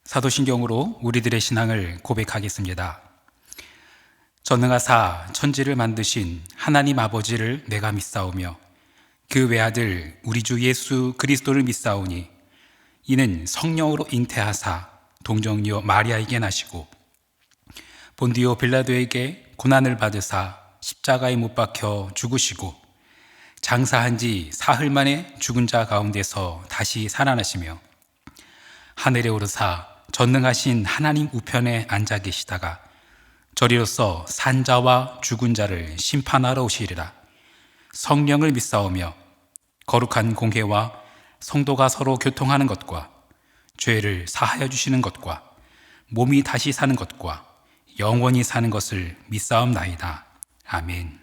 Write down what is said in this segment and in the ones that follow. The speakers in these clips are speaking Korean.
사도신경으로 우리들의 신앙을 고백하겠습니다. 전능하사 천지를 만드신 하나님 아버지를 내가 믿사오며 그 외아들 우리 주 예수 그리스도를 믿사오니 이는 성령으로 잉태하사 동정녀 마리아에게 나시고 본디오 빌라도에게 고난을 받으사 십자가에 못 박혀 죽으시고 장사한 지 사흘 만에 죽은 자 가운데서 다시 살아나시며 하늘에 오르사 전능하신 하나님 우편에 앉아 계시다가 저리로서 산자와 죽은 자를 심판하러 오시리라. 성령을 믿사오며 거룩한 공회와 성도가 서로 교통하는 것과 죄를 사하여 주시는 것과 몸이 다시 사는 것과 영원히 사는 것을 믿사옵나이다. 아멘.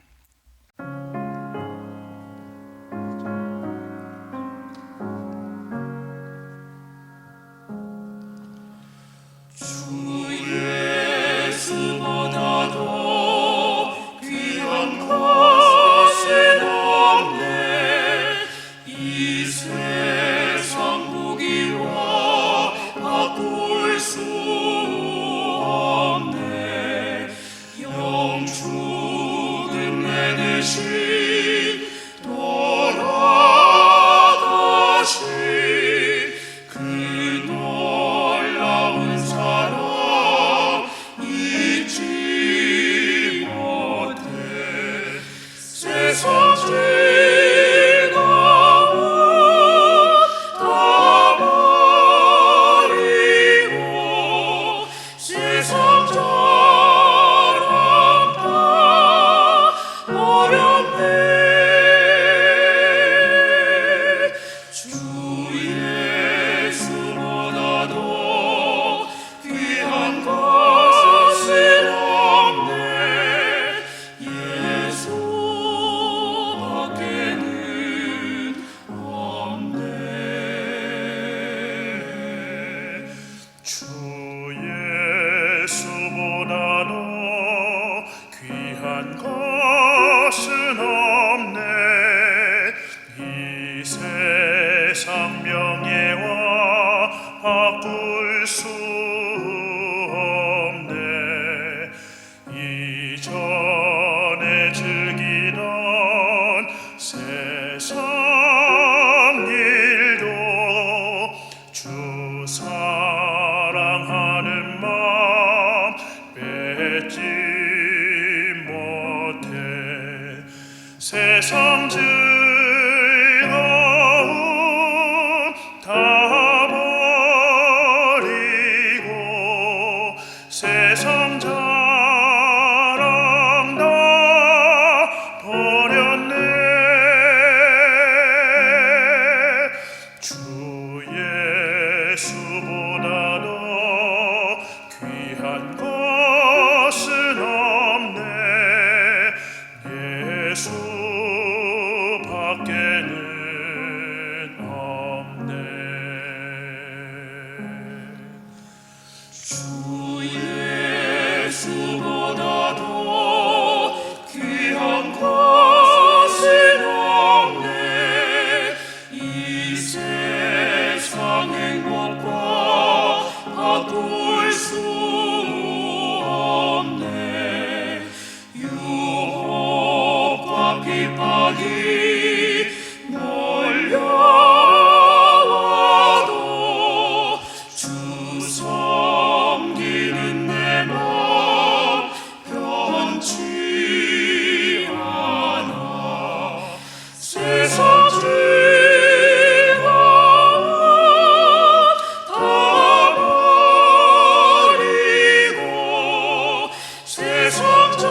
세상 즐거움 다 버리고 세상 자랑 다 버렸네. 주 예수보다 더 귀한 것은 없네. 예수 밖에는 없네. 주 예수보다 더 귀한 것은 없네. 이 세상 행복과 바꿀 수 없네. 유혹과 핍박이 몰려와도 주 섬기는 내 맘 변치 않아. 세상 즐거움 다 버리고 세상 자랑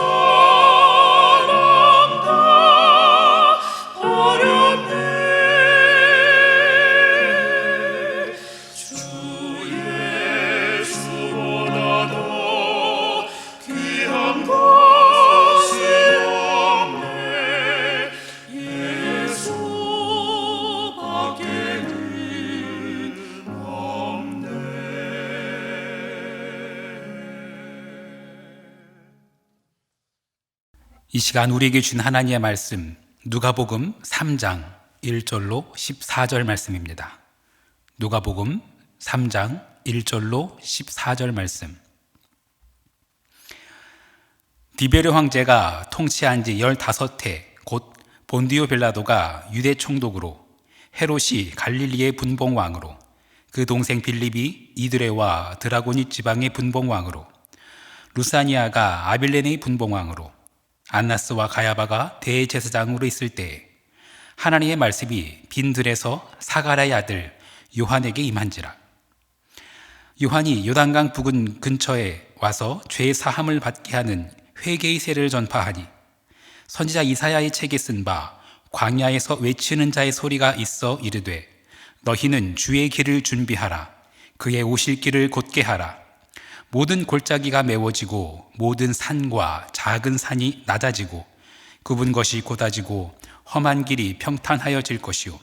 다 버렸네. 주 예수보다 더 귀한 것은 없네. 예수 밖에는 없네. 이 시간 우리에게 준 하나님의 말씀 누가복음 3장 1절로 14절 말씀입니다. 누가복음 3장 1절로 14절 말씀. 디베르 황제가 통치한 지 15해 곧 본디오 빌라도가 유대 총독으로, 헤롯이 갈릴리의 분봉왕으로, 그 동생 빌립이 이드레와 드라고니 지방의 분봉왕으로, 루사니아가 아빌레네의 분봉왕으로, 안나스와 가야바가 대제사장으로 있을 때에 하나님의 말씀이 빈 들에서 사가랴의 아들 요한에게 임한지라. 요한이 요단강 부근 근처에 와서 죄 사함을 받게 하는 회개의 세를 전파하니, 선지자 이사야의 책에 쓴 바 광야에서 외치는 자의 소리가 있어 이르되, 너희는 주의 길을 준비하라. 그의 오실 길을 곧게 하라. 모든 골짜기가 메워지고 모든 산과 작은 산이 낮아지고 굽은 것이 곧아지고 험한 길이 평탄하여질 것이요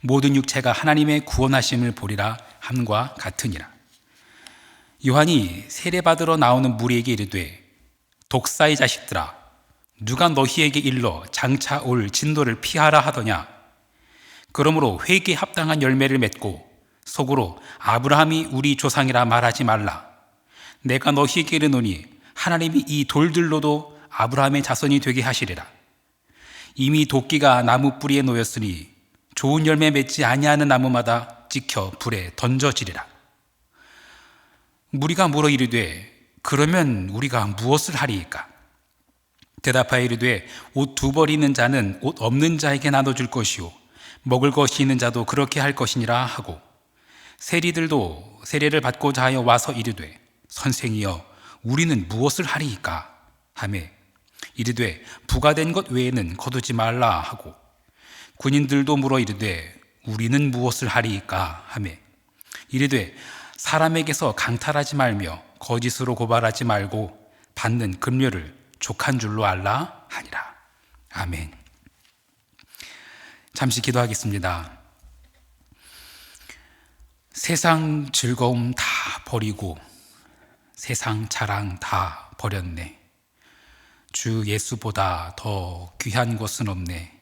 모든 육체가 하나님의 구원하심을 보리라 함과 같으니라. 요한이 세례받으러 나오는 무리에게 이르되, 독사의 자식들아, 누가 너희에게 일러 장차 올 진노를 피하라 하더냐. 그러므로 회개에 합당한 열매를 맺고 속으로 아브라함이 우리 조상이라 말하지 말라. 내가 너희에게 이르노니 하나님이 이 돌들로도 아브라함의 자손이 되게 하시리라. 이미 도끼가 나무 뿌리에 놓였으니 좋은 열매 맺지 아니하는 나무마다 찍혀 불에 던져지리라. 무리가 물어 이르되, 그러면 우리가 무엇을 하리이까? 대답하여 이르되, 옷 2벌 있는 자는 옷 없는 자에게 나눠줄 것이요 먹을 것이 있는 자도 그렇게 할 것이니라 하고, 세리들도 세례를 받고자 하여 와서 이르되, 선생이여, 우리는 무엇을 하리이까? 하매 이르되, 부과된 것 외에는 거두지 말라 하고, 군인들도 물어 이르되, 우리는 무엇을 하리이까? 하매 이르되, 사람에게서 강탈하지 말며 거짓으로 고발하지 말고 받는 급료를 족한 줄로 알라 하니라. 아멘. 잠시 기도하겠습니다. 세상 즐거움 다 버리고 세상 자랑 다 버렸네. 주 예수보다 더 귀한 것은 없네.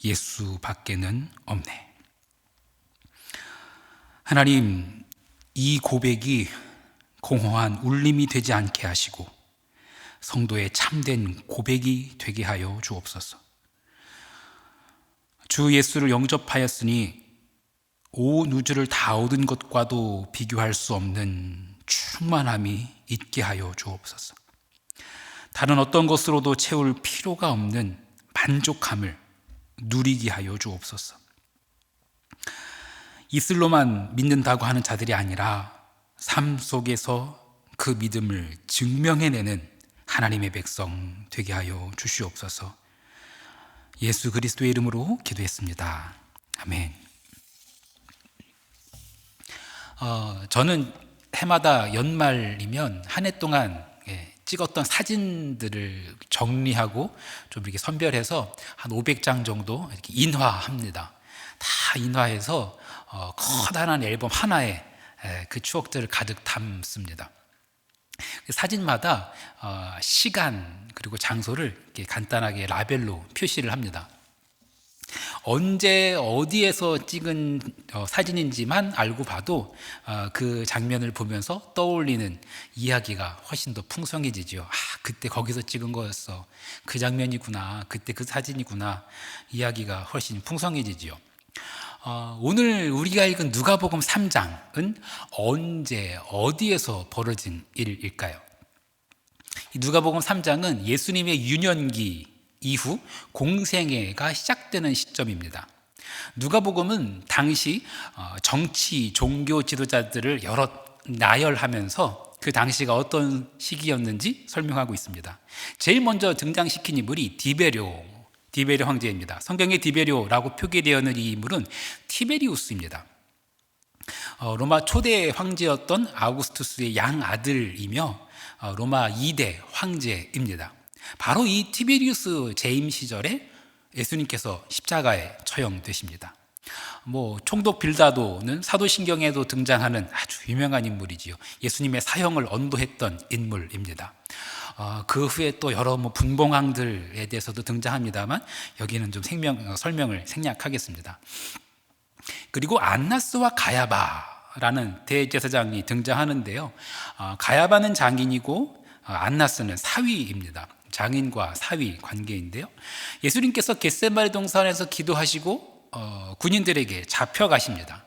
예수 밖에는 없네. 하나님, 이 고백이 공허한 울림이 되지 않게 하시고 성도의 참된 고백이 되게 하여 주옵소서. 주 예수를 영접하였으니 온 우주를 다 얻은 것과도 비교할 수 없는 충만함이 있게 하여 주옵소서. 다른 어떤 것으로도 채울 필요가 없는 만족함을 누리게 하여 주옵소서. 이슬로만 믿는다고 하는 자들이 아니라 삶 속에서 그 믿음을 증명해내는 하나님의 백성 되게 하여 주시옵소서. 예수 그리스도의 이름으로 기도했습니다. 아멘. 저는 해마다 연말이면 한 해 동안 찍었던 사진들을 정리하고 좀 이렇게 선별해서 한 500장 정도 이렇게 인화합니다. 다 인화해서 커다란 앨범 하나에 그 추억들을 가득 담습니다. 사진마다 시간 그리고 장소를 이렇게 간단하게 라벨로 표시를 합니다. 언제 어디에서 찍은 사진인지만 알고 봐도 그 장면을 보면서 떠올리는 이야기가 훨씬 더 풍성해지죠. 그때 거기서 찍은 거였어. 그 장면이구나. 그때 그 사진이구나. 이야기가 훨씬 풍성해지죠. 오늘 우리가 읽은 누가복음 3장은 언제 어디에서 벌어진 일일까요? 이 누가복음 3장은 예수님의 유년기 이후 공생애가 시작되는 시점입니다. 누가복음은 당시 정치, 종교 지도자들을 여러 나열하면서 그 당시가 어떤 시기였는지 설명하고 있습니다. 제일 먼저 등장시킨 인물이 디베르 황제입니다. 성경에 디베르라고 표기되어 있는 이 인물은 티베리우스입니다. 로마 초대 황제였던 아우구스투스의 양아들이며 로마 2대 황제입니다. 바로 이 티베리우스 재임 시절에 예수님께서 십자가에 처형되십니다. 총독 빌라도는 사도신경에도 등장하는 아주 유명한 인물이지요. 예수님의 사형을 언도했던 인물입니다. 그 후에 또 여러 분봉왕들에 대해서도 등장합니다만 여기는 좀 설명을 생략하겠습니다. 그리고 안나스와 가야바 가야바라는 대제사장이 등장하는데요. 가야바는 장인이고 안나스는 사위입니다. 장인과 사위 관계인데요. 예수님께서 겟세마네 동산에서 기도하시고 군인들에게 잡혀가십니다.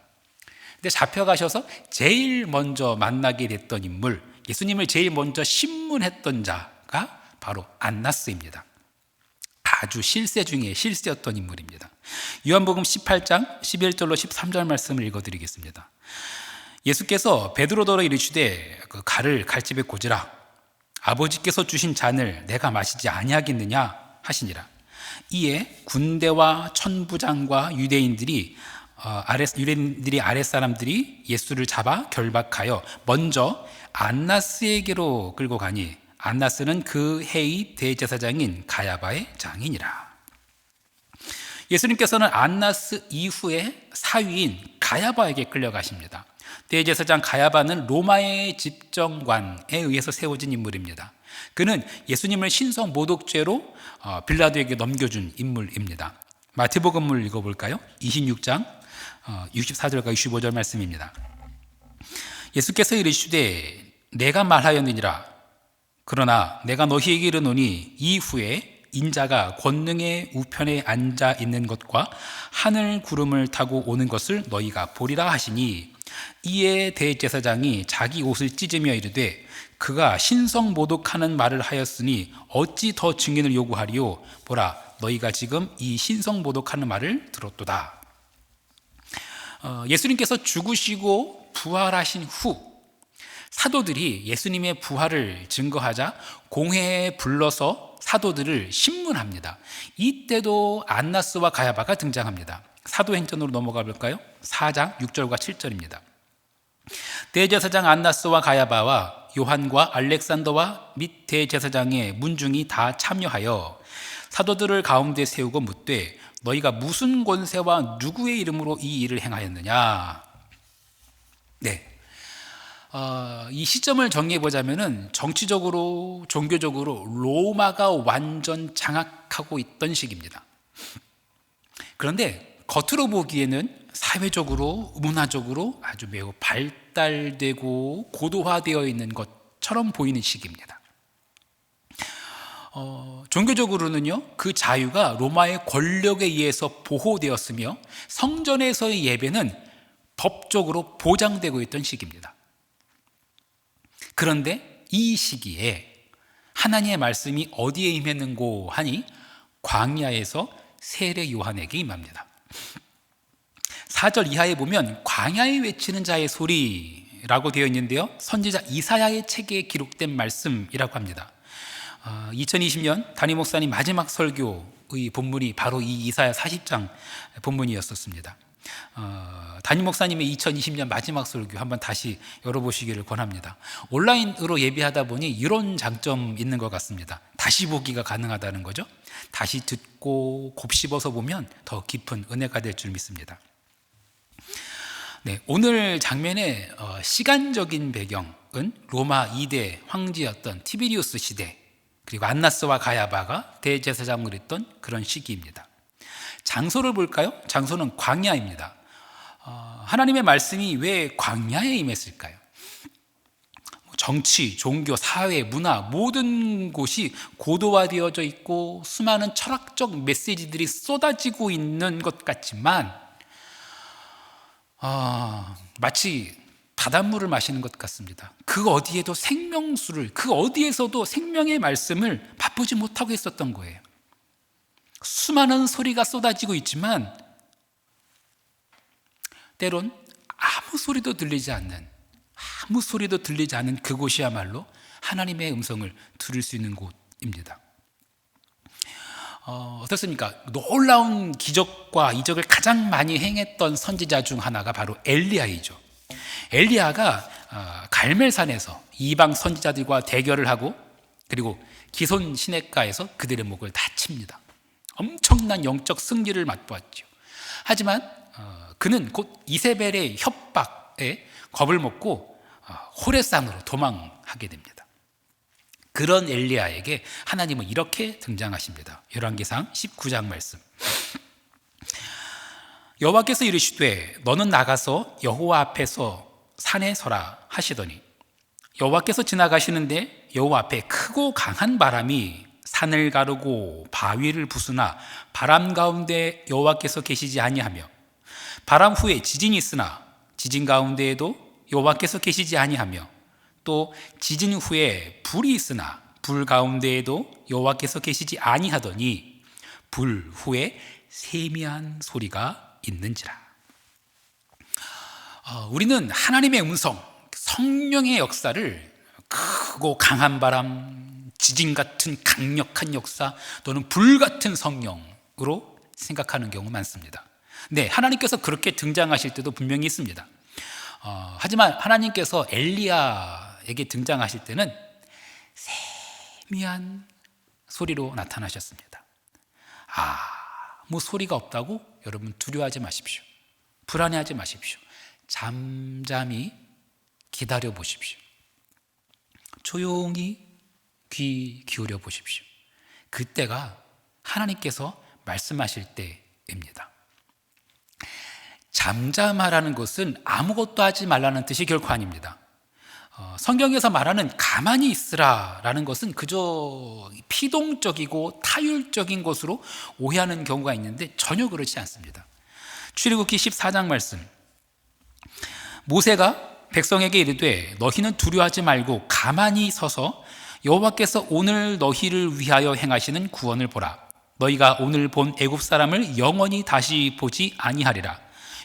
근데 잡혀가셔서 제일 먼저 만나게 됐던 인물, 예수님을 제일 먼저 신문했던 자가 바로 안나스입니다. 아주 실세 중에 실세였던 인물입니다. 요한복음 18장 11절로 13절 말씀을 읽어드리겠습니다. 예수께서 베드로더러 이르시되 그 갈을 갈집에 꽂으라. 아버지께서 주신 잔을 내가 마시지 아니하겠느냐 하시니라. 이에 군대와 천부장과 유대인들이 아랫사람들이 예수를 잡아 결박하여 먼저 안나스에게로 끌고 가니 안나스는 그 해의 대제사장인 가야바의 장인이라. 예수님께서는 안나스 이후에 사위인 가야바에게 끌려가십니다. 대제사장 가야바는 로마의 집정관에 의해서 세워진 인물입니다. 그는 예수님을 신성 모독죄로 빌라도에게 넘겨준 인물입니다. 마태복음을 읽어볼까요? 26장 64절과 65절 말씀입니다. 예수께서 이르시되 내가 말하였느니라. 그러나 내가 너희에게 이르노니 이후에 인자가 권능의 우편에 앉아 있는 것과 하늘 구름을 타고 오는 것을 너희가 보리라 하시니, 이에 대제사장이 자기 옷을 찢으며 이르되 그가 신성 모독하는 말을 하였으니 어찌 더 증인을 요구하리요? 보라, 너희가 지금 이 신성 모독하는 말을 들었도다. 예수님께서 죽으시고 부활하신 후 사도들이 예수님의 부활을 증거하자 공회에 불러서 사도들을 신문합니다. 이때도 안나스와 가야바가 등장합니다. 사도행전으로 넘어가 볼까요? 4장 6절과 7절입니다. 대제사장 안나스와 가야바와 요한과 알렉산더와 및 대제사장의 문중이 다 참여하여 사도들을 가운데 세우고 묻되 너희가 무슨 권세와 누구의 이름으로 이 일을 행하였느냐? 네. 이 시점을 정리해 보자면은 정치적으로, 종교적으로 로마가 완전 장악하고 있던 시기입니다. 그런데 겉으로 보기에는 사회적으로, 문화적으로 아주 매우 발달되고 고도화되어 있는 것처럼 보이는 시기입니다. 종교적으로는요, 그 자유가 로마의 권력에 의해서 보호되었으며 성전에서의 예배는 법적으로 보장되고 있던 시기입니다. 그런데 이 시기에 하나님의 말씀이 어디에 임했는고 하니 광야에서 세례 요한에게 임합니다. 4절 이하에 보면 광야에 외치는 자의 소리라고 되어 있는데요, 선지자 이사야의 책에 기록된 말씀이라고 합니다. 2020년 담임 목사님 마지막 설교의 본문이 바로 이 이사야 40장 본문이었었습니다. 담임 목사님의 2020년 마지막 설교 한번 다시 열어보시기를 권합니다. 온라인으로 예배하다 보니 이런 장점 있는 것 같습니다. 다시 보기가 가능하다는 거죠. 다시 듣고 곱씹어서 보면 더 깊은 은혜가 될 줄 믿습니다. 네, 오늘 장면의 시간적인 배경은 로마 2대 황제였던 티베리우스 시대, 그리고 안나스와 가야바가 대제사장을 했던 그런 시기입니다. 장소를 볼까요? 장소는 광야입니다. 하나님의 말씀이 왜 광야에 임했을까요? 정치, 종교, 사회, 문화 모든 곳이 고도화되어져 있고 수많은 철학적 메시지들이 쏟아지고 있는 것 같지만 마치 바닷물을 마시는 것 같습니다. 그 어디에도 생명수를, 그 어디에서도 생명의 말씀을 맛보지 못하고 있었던 거예요. 수많은 소리가 쏟아지고 있지만 때론 아무 소리도 들리지 않는 그곳이야말로 하나님의 음성을 들을 수 있는 곳입니다. 어떻습니까? 놀라운 기적과 이적을 가장 많이 행했던 선지자 중 하나가 바로 엘리야이죠. 엘리야가 갈멜산에서 이방 선지자들과 대결을 하고 그리고 기손 시냇가에서 그들의 목을 다칩니다. 엄청난 영적 승리를 맛보았죠. 하지만 그는 곧 이세벨의 협박에 겁을 먹고 호레산으로 도망하게 됩니다. 그런 엘리야에게 하나님은 이렇게 등장하십니다. 열왕기상 19장 말씀. 여호와께서 이르시되 너는 나가서 여호와 앞에서 산에 서라 하시더니 여호와께서 지나가시는데 여호와 앞에 크고 강한 바람이 산을 가르고 바위를 부수나 바람 가운데 여호와께서 계시지 아니하며 바람 후에 지진이 있으나 지진 가운데에도 여호와께서 계시지 아니하며 또 지진 후에 불이 있으나 불 가운데에도 여호와께서 계시지 아니하더니 불 후에 세미한 소리가 있는지라. 우리는 하나님의 음성, 성령의 역사를 크고 강한 바람, 지진 같은 강력한 역사 또는 불 같은 성령으로 생각하는 경우 많습니다. 네, 하나님께서 그렇게 등장하실 때도 분명히 있습니다. 하지만 하나님께서 엘리야에게 등장하실 때는 세미한 소리로 나타나셨습니다. 아무 소리가 없다고 여러분 두려워하지 마십시오. 불안해하지 마십시오. 잠잠히 기다려 보십시오. 조용히 귀 기울여 보십시오. 그때가 하나님께서 말씀하실 때입니다. 잠잠하라는 것은 아무것도 하지 말라는 뜻이 결코 아닙니다. 성경에서 말하는 가만히 있으라라는 것은 그저 피동적이고 타율적인 것으로 오해하는 경우가 있는데 전혀 그렇지 않습니다. 출애굽기 14장 말씀, 모세가 백성에게 이르되 너희는 두려워하지 말고 가만히 서서 여호와께서 오늘 너희를 위하여 행하시는 구원을 보라. 너희가 오늘 본 애굽 사람을 영원히 다시 보지 아니하리라.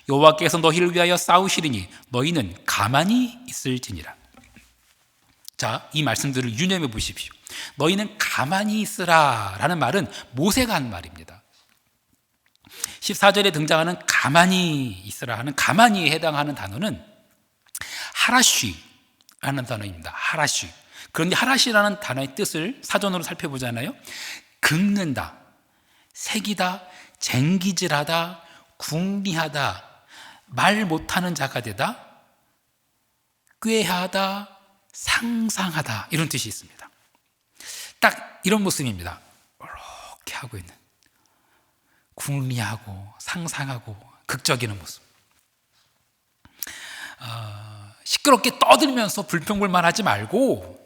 여호와께서 너희를 위하여 싸우시리니 너희는 가만히 있을지니라. 자, 이 말씀들을 유념해 보십시오. 너희는 가만히 있으라 라는 말은 모세가 한 말입니다. 14절에 등장하는 가만히 있으라 하는 가만히에 해당하는 단어는 하라쉬라는 단어입니다. 하라쉬. 그런데 하라쉬라는 단어의 뜻을 사전으로 살펴보잖아요. 긁는다, 새기다, 쟁기질하다, 궁리하다, 말 못하는 자가 되다, 꾀하다, 상상하다, 이런 뜻이 있습니다. 딱 이런 모습입니다. 이렇게 하고 있는, 궁리하고 상상하고 극적이는 모습. 시끄럽게 떠들면서 불평불만하지 말고,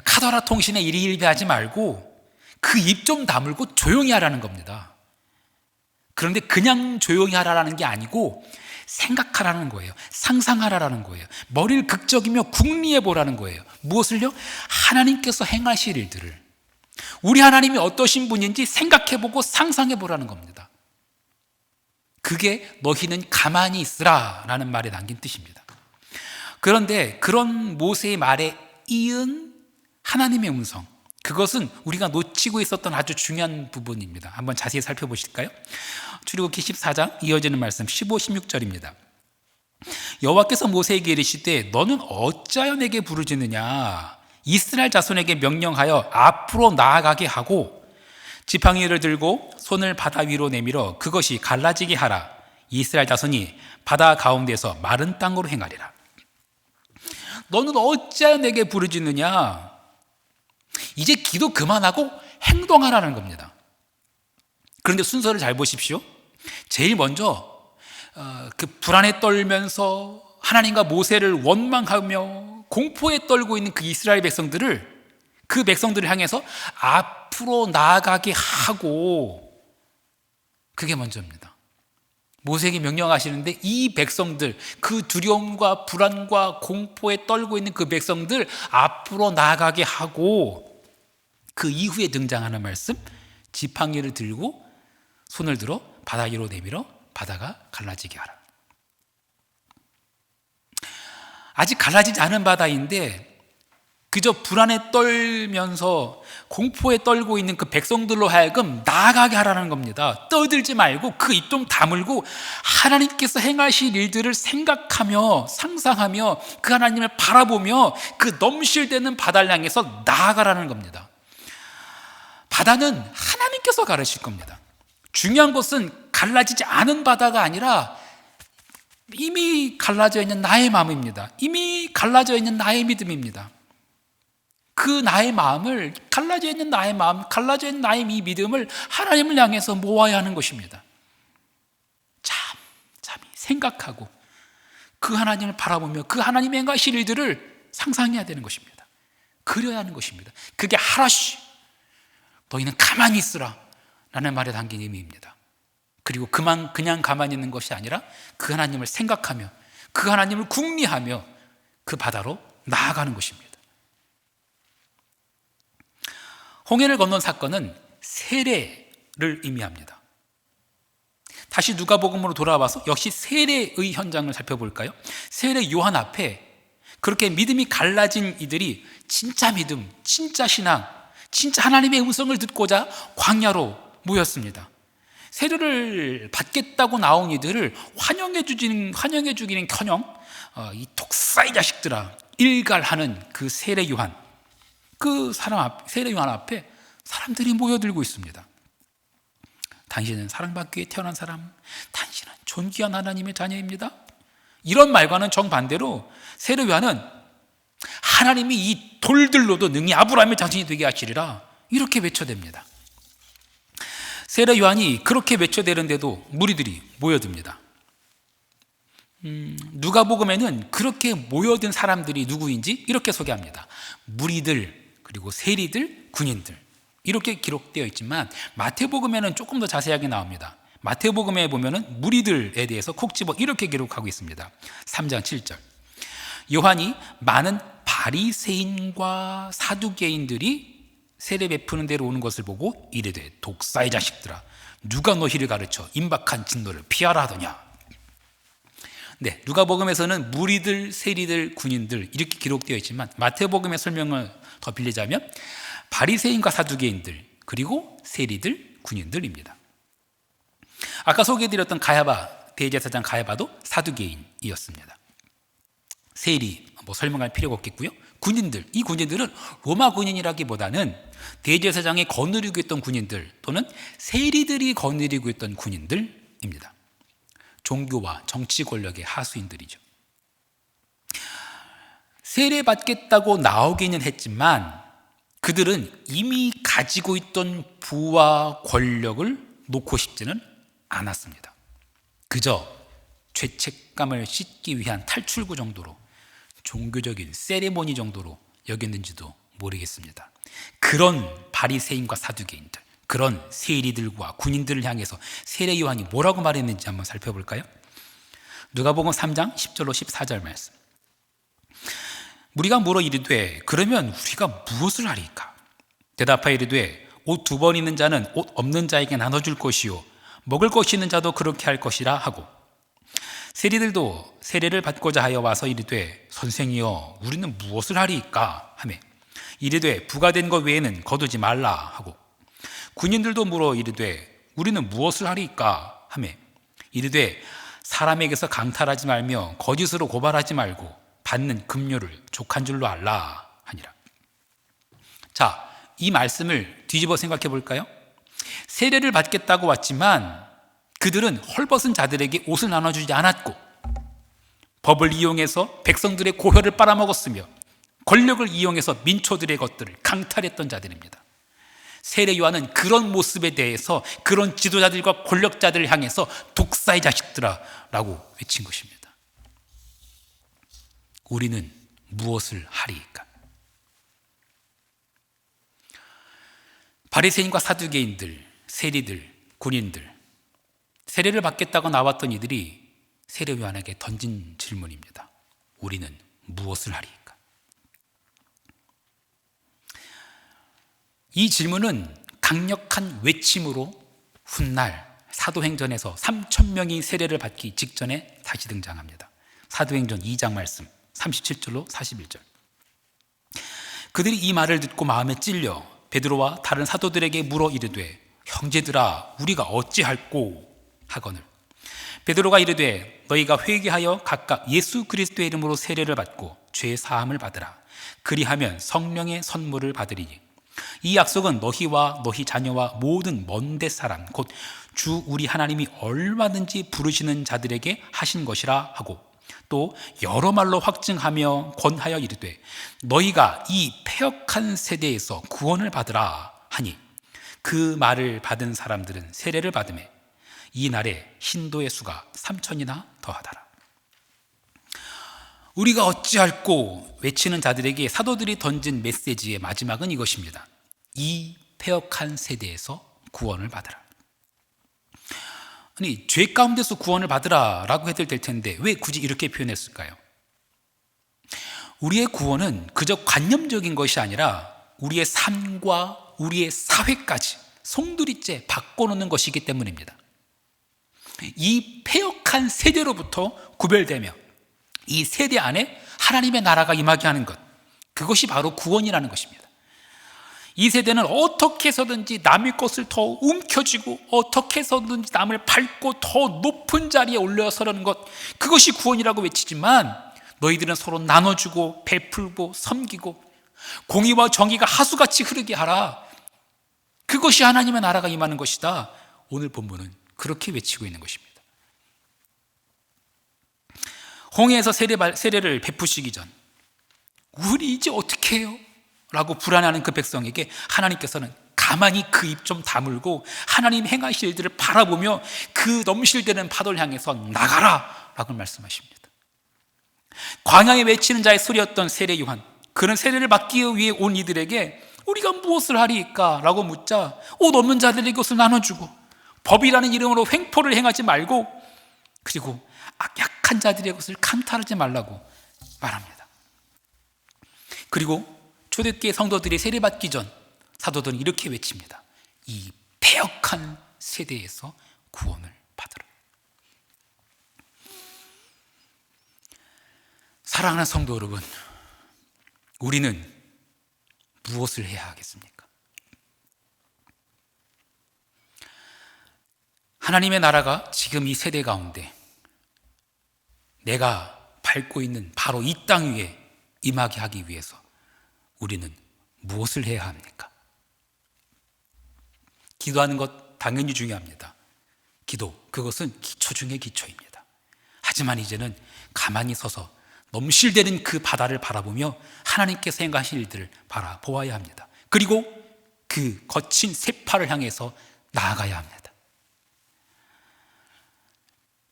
카더라 통신에 일희일비하지 말고 그 입 좀 다물고 조용히 하라는 겁니다. 그런데 그냥 조용히 하라는 게 아니고 생각하라는 거예요. 상상하라는 거예요. 머리를 극적이며 궁리해 보라는 거예요. 무엇을요? 하나님께서 행하실 일들을, 우리 하나님이 어떠신 분인지 생각해 보고 상상해 보라는 겁니다. 그게 너희는 가만히 있으라 라는 말에 담긴 뜻입니다. 그런데 그런 모세의 말에 이은 하나님의 음성, 그것은 우리가 놓치고 있었던 아주 중요한 부분입니다. 한번 자세히 살펴보실까요? 출애굽기 14장 이어지는 말씀 15, 16절입니다. 여호와께서 모세에게 이르시되 너는 어찌하여 내게 부르짖느냐? 이스라엘 자손에게 명령하여 앞으로 나아가게 하고 지팡이를 들고 손을 바다 위로 내밀어 그것이 갈라지게 하라. 이스라엘 자손이 바다 가운데서 마른 땅으로 행하리라. 너는 어찌하여 내게 부르짖느냐? 이제 기도 그만하고 행동하라는 겁니다. 그런데 순서를 잘 보십시오. 제일 먼저 그 불안에 떨면서 하나님과 모세를 원망하며 공포에 떨고 있는 그 이스라엘 백성들을, 그 백성들을 향해서 앞으로 나아가게 하고, 그게 먼저입니다. 모세에게 명령하시는데 이 백성들, 그 두려움과 불안과 공포에 떨고 있는 그 백성들 앞으로 나아가게 하고, 그 이후에 등장하는 말씀, 지팡이를 들고 손을 들어 바다 위로 내밀어 바다가 갈라지게 하라. 아직 갈라지지 않은 바다인데 그저 불안에 떨면서 공포에 떨고 있는 그 백성들로 하여금 나아가게 하라는 겁니다. 떠들지 말고 그 입 좀 다물고 하나님께서 행하실 일들을 생각하며 상상하며 그 하나님을 바라보며 그 넘실대는 바다를 향해서 나아가라는 겁니다. 바다는 하나님께서 가르칠 겁니다. 중요한 것은 갈라지지 않은 바다가 아니라 이미 갈라져 있는 나의 마음입니다. 이미 갈라져 있는 나의 믿음입니다. 그 나의 마음을, 갈라져 있는 나의 마음, 갈라져 있는 나의 이 믿음을 하나님을 향해서 모아야 하는 것입니다. 잠잠히 생각하고 그 하나님을 바라보며 그 하나님의 행하실 일들을 상상해야 되는 것입니다. 그려야 하는 것입니다. 그게 하라시, 너희는 가만히 있으라 라는 말에 담긴 의미입니다. 그리고 그냥 가만히 있는 것이 아니라 그 하나님을 생각하며 그 하나님을 궁리하며 그 바다로 나아가는 것입니다. 홍해를 건넌 사건은 세례를 의미합니다. 다시 누가복음으로 돌아와서 역시 세례의 현장을 살펴볼까요? 세례 요한 앞에 그렇게 믿음이 갈라진 이들이 진짜 믿음, 진짜 신앙, 진짜 하나님의 음성을 듣고자 광야로 모였습니다. 세례를 받겠다고 나온 이들을 환영해 주기는커녕 이 독사의 자식들아 일갈하는 그 세례 요한, 세례 요한 앞에 사람들이 모여들고 있습니다. 당신은 사랑받기 위해 태어난 사람, 당신은 존귀한 하나님의 자녀입니다. 이런 말과는 정반대로 세례 요한은 하나님이 이 돌들로도 능히 아브라함의 자손이 되게 하시리라 이렇게 외쳐댑니다. 세례 요한이 그렇게 외쳐대는데도 무리들이 모여듭니다. 누가복음에는 그렇게 모여든 사람들이 누구인지 이렇게 소개합니다. 무리들, 그리고 세리들, 군인들 이렇게 기록되어 있지만 마태복음에는 조금 더 자세하게 나옵니다. 마태복음에 보면은 무리들에 대해서 콕 집어 이렇게 기록하고 있습니다. 3장 7절. 요한이 많은 바리새인과 사두개인들이 세례 베푸는 데로 오는 것을 보고 이르되 독사의 자식들아 누가 너희를 가르쳐 임박한 진노를 피하라 하더냐. 네, 누가복음에서는 무리들, 세리들, 군인들 이렇게 기록되어 있지만 마태복음의 설명을 더 빌리자면 바리새인과 사두개인들 그리고 세리들, 군인들입니다. 아까 소개해드렸던 가야바, 대제사장 가야바도 사두개인이었습니다. 세리, 설명할 필요가 없겠고요. 군인들, 이 군인들은 로마 군인이라기보다는 대제사장이 거느리고 있던 군인들 또는 세리들이 거느리고 있던 군인들입니다. 종교와 정치 권력의 하수인들이죠. 세례받겠다고 나오기는 했지만 그들은 이미 가지고 있던 부와 권력을 놓고 싶지는 않았습니다. 그저 죄책감을 씻기 위한 탈출구 정도로 종교적인 세레모니 정도로 여겼는지도 모르겠습니다. 그런 바리새인과 사두개인들, 그런 세리들과 군인들을 향해서 세례 요한이 뭐라고 말했는지 한번 살펴볼까요? 누가복음 3장 10절로 14절 말씀. 무리가 물어 이르되 그러면 우리가 무엇을 하리까? 대답하여 이르되 옷 2벌 있는 자는 옷 없는 자에게 나눠줄 것이요 먹을 것이 있는 자도 그렇게 할 것이라 하고 세리들도 세례를 받고자 하여 와서 이르되 선생이여 우리는 무엇을 하리까 하매 이르되 부가된 것 외에는 거두지 말라 하고 군인들도 물어 이르되 우리는 무엇을 하리까 하매 이르되 사람에게서 강탈하지 말며 거짓으로 고발하지 말고 받는 급료를 족한 줄로 알라 하니라. 자, 이 말씀을 뒤집어 생각해 볼까요? 세례를 받겠다고 왔지만 그들은 헐벗은 자들에게 옷을 나눠주지 않았고 법을 이용해서 백성들의 고혈을 빨아먹었으며 권력을 이용해서 민초들의 것들을 강탈했던 자들입니다. 세례 요한은 그런 모습에 대해서 그런 지도자들과 권력자들을 향해서 독사의 자식들아 라고 외친 것입니다. 우리는 무엇을 하리까? 바리새인과 사두개인들, 세리들, 군인들, 세례를 받겠다고 나왔던 이들이 세례 요한에게 던진 질문입니다. 우리는 무엇을 하리까? 이 질문은 강력한 외침으로 훗날 사도행전에서 3,000명이 세례를 받기 직전에 다시 등장합니다. 사도행전 2장 말씀 37절로 41절. 그들이 이 말을 듣고 마음에 찔려 베드로와 다른 사도들에게 물어 이르되 형제들아 우리가 어찌할꼬 하거늘 베드로가 이르되 너희가 회개하여 각각 예수 그리스도의 이름으로 세례를 받고 죄 사함을 받으라. 그리하면 성령의 선물을 받으리니 이 약속은 너희와 너희 자녀와 모든 먼데 사람 곧 주 우리 하나님이 얼마든지 부르시는 자들에게 하신 것이라 하고 또 여러 말로 확증하며 권하여 이르되 너희가 이 패역한 세대에서 구원을 받으라 하니 그 말을 받은 사람들은 세례를 받으매 이 날에 신도의 수가 3,000이나 더하더라. 우리가 어찌할꼬 외치는 자들에게 사도들이 던진 메시지의 마지막은 이것입니다. 이 패역한 세대에서 구원을 받으라. 아니, 죄 가운데서 구원을 받으라 라고 해도 될 텐데 왜 굳이 이렇게 표현했을까요? 우리의 구원은 그저 관념적인 것이 아니라 우리의 삶과 우리의 사회까지 송두리째 바꿔놓는 것이기 때문입니다. 이 패역한 세대로부터 구별되며 이 세대 안에 하나님의 나라가 임하게 하는 것, 그것이 바로 구원이라는 것입니다. 이 세대는 어떻게 해서든지 남의 것을 더 움켜쥐고 어떻게 해서든지 남을 밟고 더 높은 자리에 올려서려는 것, 그것이 구원이라고 외치지만 너희들은 서로 나눠주고 베풀고 섬기고 공의와 정의가 하수같이 흐르게 하라. 그것이 하나님의 나라가 임하는 것이다. 오늘 본문은 그렇게 외치고 있는 것입니다. 홍해에서 세례를 베푸시기 전 우리 이제 어떻게 해요? 라고 불안해하는 그 백성에게 하나님께서는 가만히 그 입 좀 다물고 하나님 행하실 일들을 바라보며 그 넘실대는 파도를 향해서 나가라 라고 말씀하십니다. 광야에 외치는 자의 소리였던 세례 요한, 그는 세례를 받기 위해 온 이들에게 우리가 무엇을 하리까? 라고 묻자 옷 없는 자들에게 옷을 나눠주고 법이라는 이름으로 횡포를 행하지 말고 그리고 약한 자들의 것을 강탈하지 말라고 말합니다. 그리고 초대교회 성도들이 세례받기 전 사도들은 이렇게 외칩니다. 이 패역한 세대에서 구원을 받으라. 사랑하는 성도 여러분, 우리는 무엇을 해야 하겠습니까? 하나님의 나라가 지금 이 세대 가운데 내가 밟고 있는 바로 이 땅 위에 임하게 하기 위해서 우리는 무엇을 해야 합니까? 기도하는 것 당연히 중요합니다. 기도, 그것은 기초 중의 기초입니다. 하지만 이제는 가만히 서서 넘실대는 그 바다를 바라보며 하나님께서 행하실 일들을 바라보아야 합니다. 그리고 그 거친 세파를 향해서 나아가야 합니다.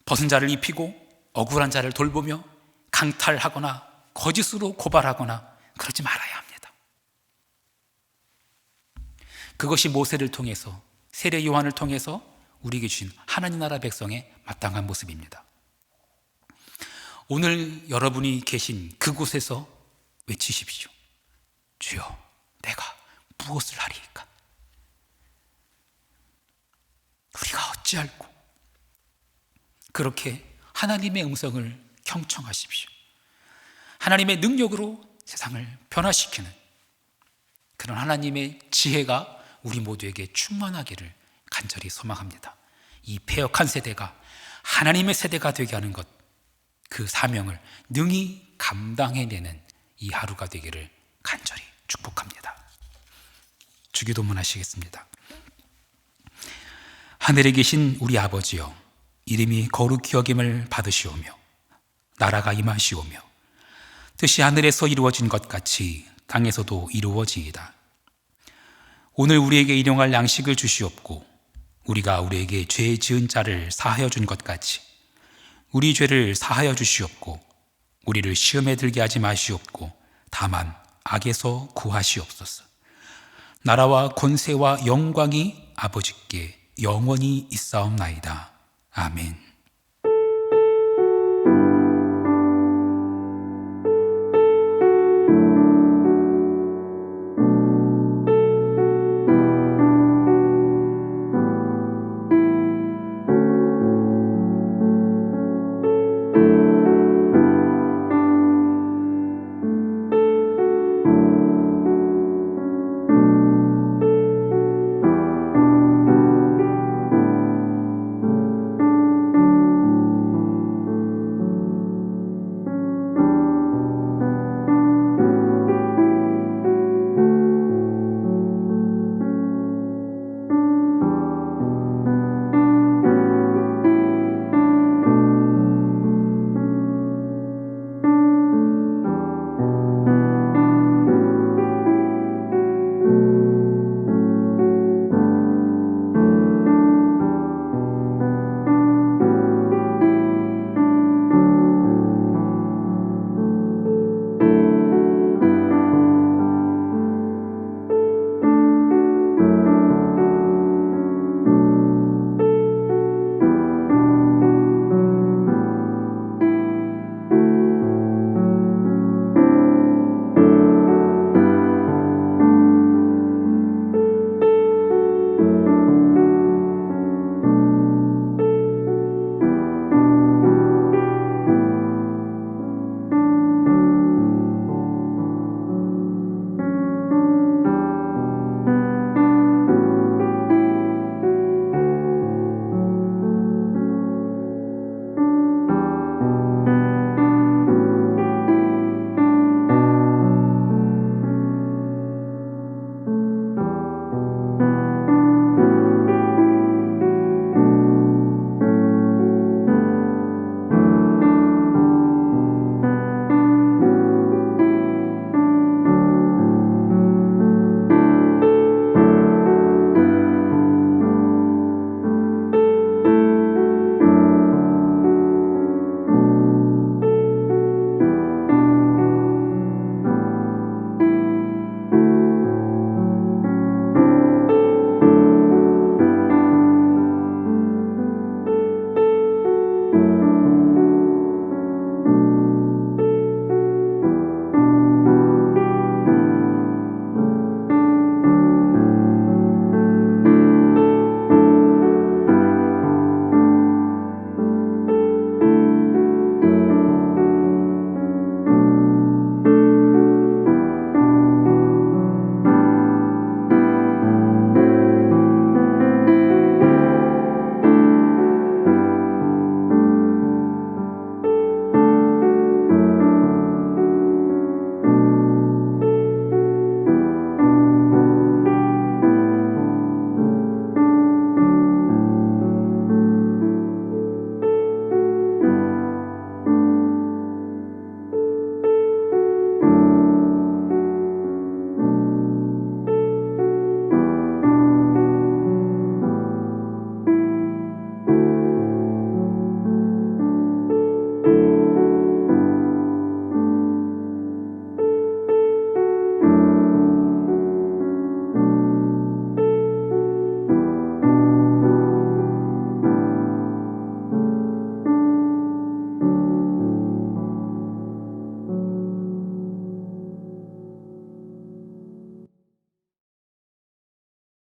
벗은 자를 입히고 억울한 자를 돌보며 강탈하거나 거짓으로 고발하거나 그러지 말아야 합니다. 그것이 모세를 통해서, 세례 요한을 통해서 우리에게 주신 하나님 나라 백성의 마땅한 모습입니다. 오늘 여러분이 계신 그곳에서 외치십시오. 주여, 내가 무엇을 하리이까? 우리가 어찌할꼬? 그렇게 하나님의 음성을 경청하십시오. 하나님의 능력으로 세상을 변화시키는 그런 하나님의 지혜가 우리 모두에게 충만하기를 간절히 소망합니다. 이 패역한 세대가 하나님의 세대가 되게 하는 것, 그 사명을 능히 감당해내는 이 하루가 되기를 간절히 축복합니다. 주기도문 하시겠습니다. 하늘에 계신 우리 아버지여, 이름이 거룩히 여김을 받으시오며 나라가 임하시오며 뜻이 하늘에서 이루어진 것 같이 땅에서도 이루어지이다. 오늘 우리에게 일용할 양식을 주시옵고 우리가 우리에게 죄 지은 자를 사하여 준 것 같이 우리 죄를 사하여 주시옵고 우리를 시험에 들게 하지 마시옵고 다만 악에서 구하시옵소서. 나라와 권세와 영광이 아버지께 영원히 있사옵나이다. 아멘.